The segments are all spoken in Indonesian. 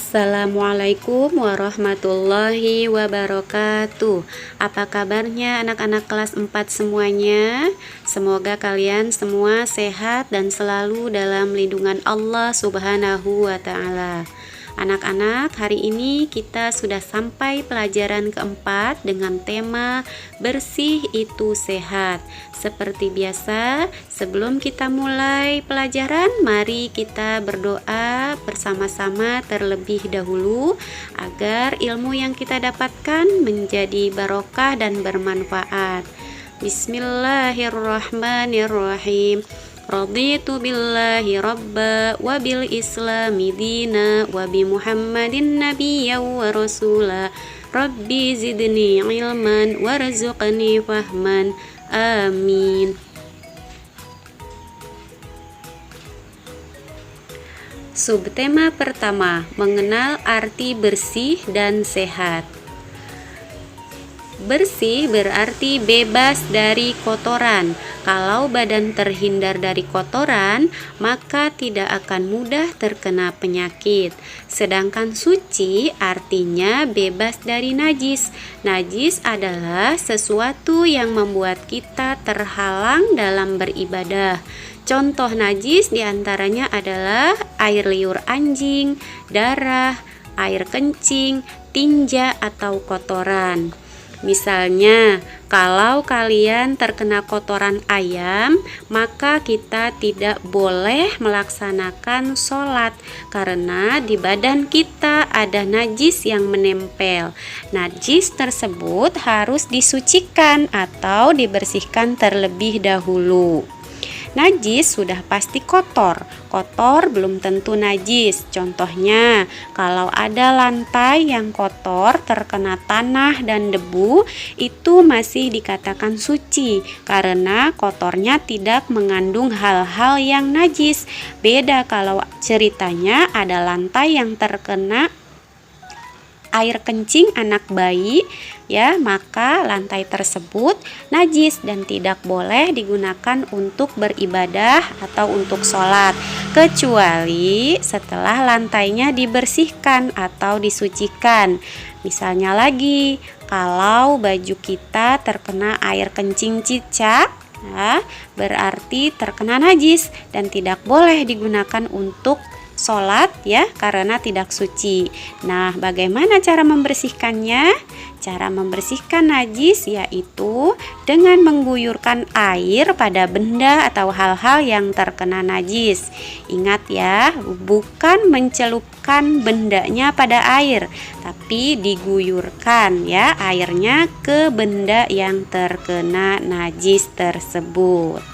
Assalamualaikum warahmatullahi wabarakatuh. Apa kabarnya anak-anak kelas 4 semuanya? Semoga kalian semua sehat dan selalu dalam lindungan Allah Subhanahu wa ta'ala. Anak-anak, hari ini kita sudah sampai pelajaran keempat dengan tema bersih itu sehat. Seperti biasa, sebelum kita mulai pelajaran, mari kita berdoa bersama-sama terlebih dahulu agar ilmu yang kita dapatkan menjadi barokah dan bermanfaat. Bismillahirrahmanirrahim. Raditu billahi rabba wa bil islami dina wa bi muhammadin nabiyya wa rasula. Rabbi zidni ilman warzuqni fahman. Amin. Subtema pertama, mengenal arti bersih dan sehat. Bersih berarti bebas dari kotoran. Kalau badan terhindar dari kotoran, maka tidak akan mudah terkena penyakit. Sedangkan suci artinya bebas dari najis. Najis adalah sesuatu yang membuat kita terhalang dalam beribadah. Contoh najis diantaranya adalah air liur anjing, darah, air kencing, tinja atau kotoran. Misalnya, kalau kalian terkena kotoran ayam, maka kita tidak boleh melaksanakan sholat karena di badan kita ada najis yang menempel. Najis tersebut harus disucikan atau dibersihkan terlebih dahulu. Najis sudah pasti kotor. Kotor belum tentu najis. Contohnya, kalau ada lantai yang kotor terkena tanah dan debu, itu masih dikatakan suci karena kotornya tidak mengandung hal-hal yang najis. Beda kalau ceritanya ada lantai yang terkena air kencing anak bayi, ya, maka lantai tersebut najis dan tidak boleh digunakan untuk beribadah atau untuk sholat, kecuali setelah lantainya dibersihkan atau disucikan. Misalnya lagi, kalau baju kita terkena air kencing cicak, ya, berarti terkena najis dan tidak boleh digunakan untuk sholat, ya, karena tidak suci. Nah, bagaimana cara membersihkannya? Cara membersihkan najis yaitu dengan mengguyurkan air pada benda atau hal-hal yang terkena najis. Ingat ya, bukan mencelupkan bendanya pada air, tapi diguyurkan, ya, airnya ke benda yang terkena najis tersebut.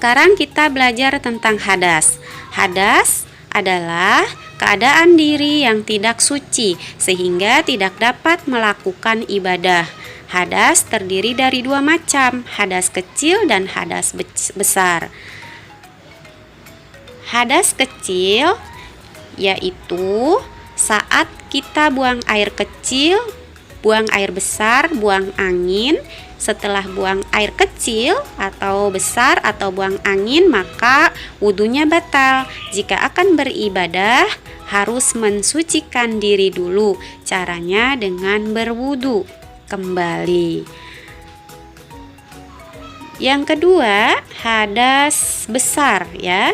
Sekarang kita belajar tentang hadas. Hadas adalah keadaan diri yang tidak suci sehingga tidak dapat melakukan ibadah. Hadas terdiri dari dua macam, hadas kecil dan hadas besar. Hadas kecil yaitu saat kita buang air kecil, buang air besar, buang angin. Setelah buang air kecil atau besar atau buang angin, maka wudunya batal. Jika akan beribadah, harus mensucikan diri dulu. Caranya dengan berwudu kembali. Yang kedua, hadas besar, ya.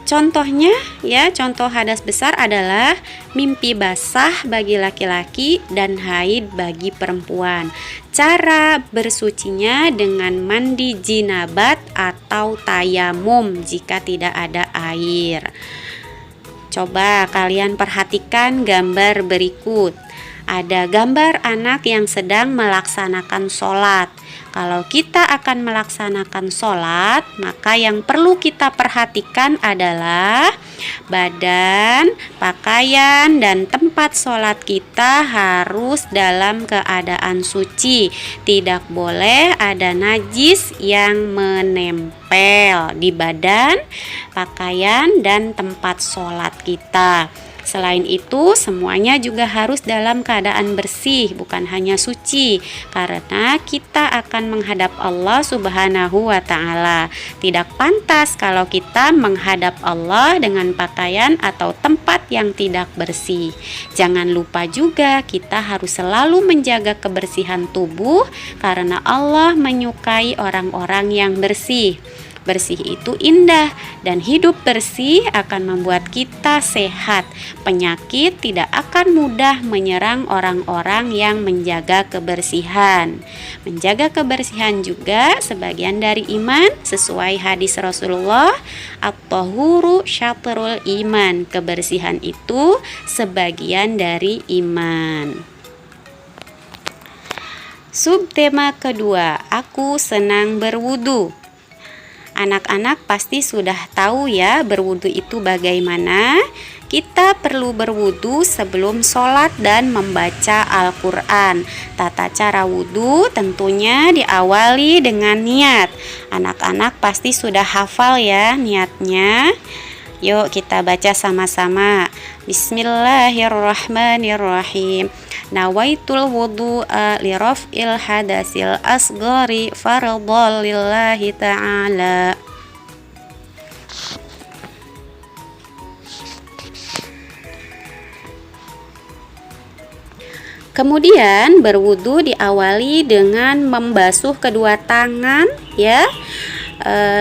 Contohnya, ya, contoh hadas besar adalah mimpi basah bagi laki-laki dan haid bagi perempuan. Cara bersucinya dengan mandi jinabat atau tayamum jika tidak ada air. Coba kalian perhatikan gambar berikut. Ada gambar anak yang sedang melaksanakan sholat. Kalau kita akan melaksanakan sholat, maka yang perlu kita perhatikan adalah badan, pakaian, dan tempat sholat kita harus dalam keadaan suci. Tidak boleh ada najis yang menempel di badan, pakaian, dan tempat sholat kita. Selain itu, semuanya juga harus dalam keadaan bersih, bukan hanya suci, karena kita akan menghadap Allah Subhanahu wa Ta'ala. Tidak pantas kalau kita menghadap Allah dengan pakaian atau tempat yang tidak bersih. Jangan lupa juga kita harus selalu menjaga kebersihan tubuh, karena Allah menyukai orang-orang yang bersih. Bersih itu indah, dan hidup bersih akan membuat kita sehat. Penyakit tidak akan mudah menyerang orang-orang yang menjaga kebersihan. Menjaga kebersihan juga sebagian dari iman, sesuai hadis Rasulullah, at-tahuru syatrul iman. Kebersihan itu sebagian dari iman. Subtema kedua, aku senang berwudu. Anak-anak pasti sudah tahu ya berwudu itu bagaimana. Kita perlu berwudu sebelum sholat dan membaca Al-Quran. Tata cara wudu tentunya diawali dengan niat. Anak-anak pasti sudah hafal ya niatnya. Yuk kita baca sama-sama. Bismillahirrahmanirrahim. Nawaitul wudu'a li raf'il hadasil asghari fardhan lillahi ta'ala. Kemudian berwudu diawali dengan membasuh kedua tangan ya.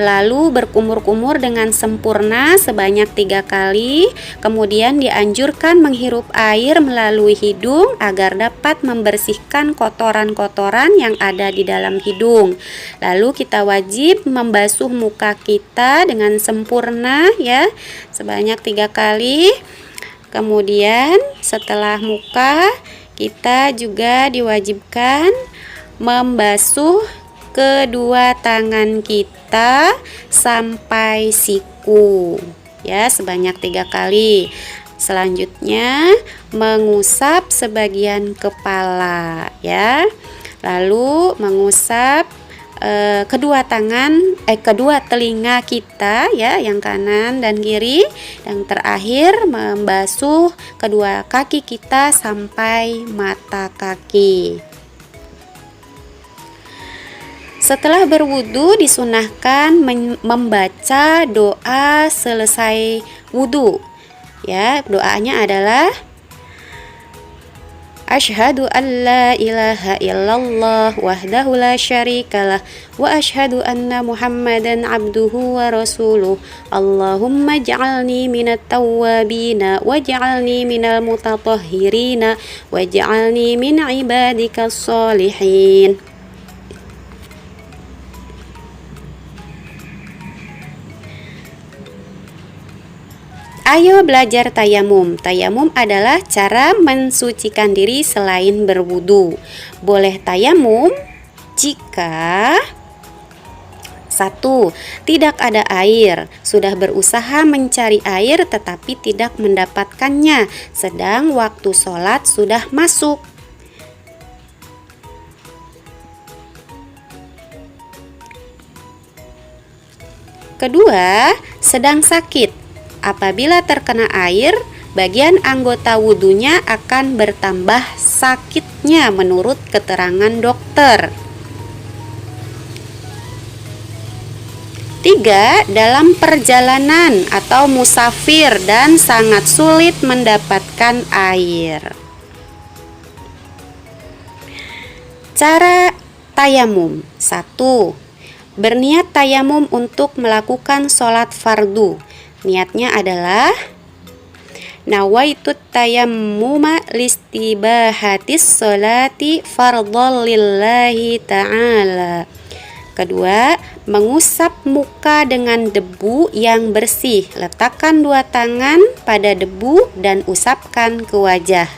Lalu berkumur-kumur dengan sempurna sebanyak 3 kali. Kemudian dianjurkan menghirup air melalui hidung agar dapat membersihkan kotoran-kotoran yang ada di dalam hidung. Lalu kita wajib membasuh muka kita dengan sempurna ya, sebanyak 3 kali. Kemudian setelah muka, kita juga diwajibkan membasuh kedua tangan kita sampai siku ya, sebanyak 3 kali. Selanjutnya mengusap sebagian kepala ya, lalu mengusap kedua telinga kita ya, yang kanan dan kiri. Yang terakhir membasuh kedua kaki kita sampai mata kaki. Setelah berwudu disunahkan membaca doa selesai wudu. Ya, doanya adalah Asyhadu an la ilaha illallah wahdahu la syarikalah wa asyhadu anna Muhammadan abduhu wa rasuluh. Allahumma ja'alni minat tawwabina waj'alni minal mutatahhirina waj'alni min ibadikas sholihin. Ayo belajar tayamum. Tayamum adalah cara mensucikan diri selain berwudu. Boleh tayamum jika 1. Tidak ada air. Sudah berusaha mencari air tetapi tidak mendapatkannya, sedang waktu sholat sudah masuk. Kedua, sedang sakit. Apabila terkena air, bagian anggota wudunya akan bertambah sakitnya menurut keterangan dokter. 3. Dalam perjalanan atau musafir dan sangat sulit mendapatkan air. Cara tayamum. 1. Berniat tayamum untuk melakukan sholat fardu. Niatnya adalah nawaitut tayammuma listibahatis sholati fardhan lillahi ta'ala. Kedua, mengusap muka dengan debu yang bersih. Letakkan 2 tangan pada debu dan usapkan ke wajah.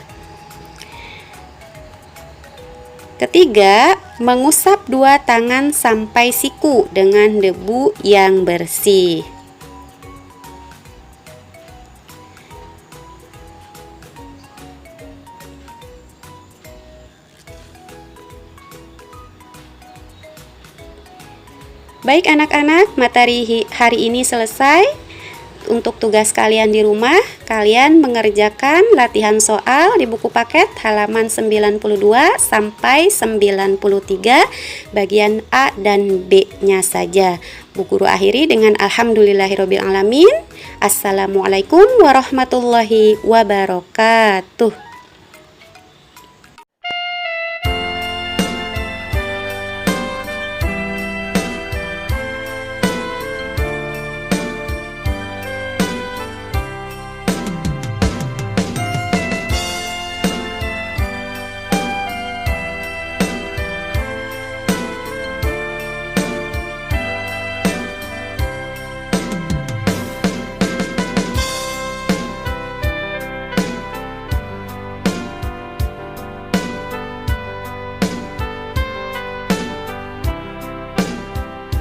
Ketiga, mengusap 2 tangan sampai siku dengan debu yang bersih. Baik anak-anak, materi hari ini selesai. untuk tugas kalian di rumah, kalian mengerjakan latihan soal di buku paket halaman 92 sampai 93 bagian A dan B-nya saja. Bu Guru akhiri dengan alhamdulillahirobbilalamin. Assalamualaikum warahmatullahi wabarakatuh.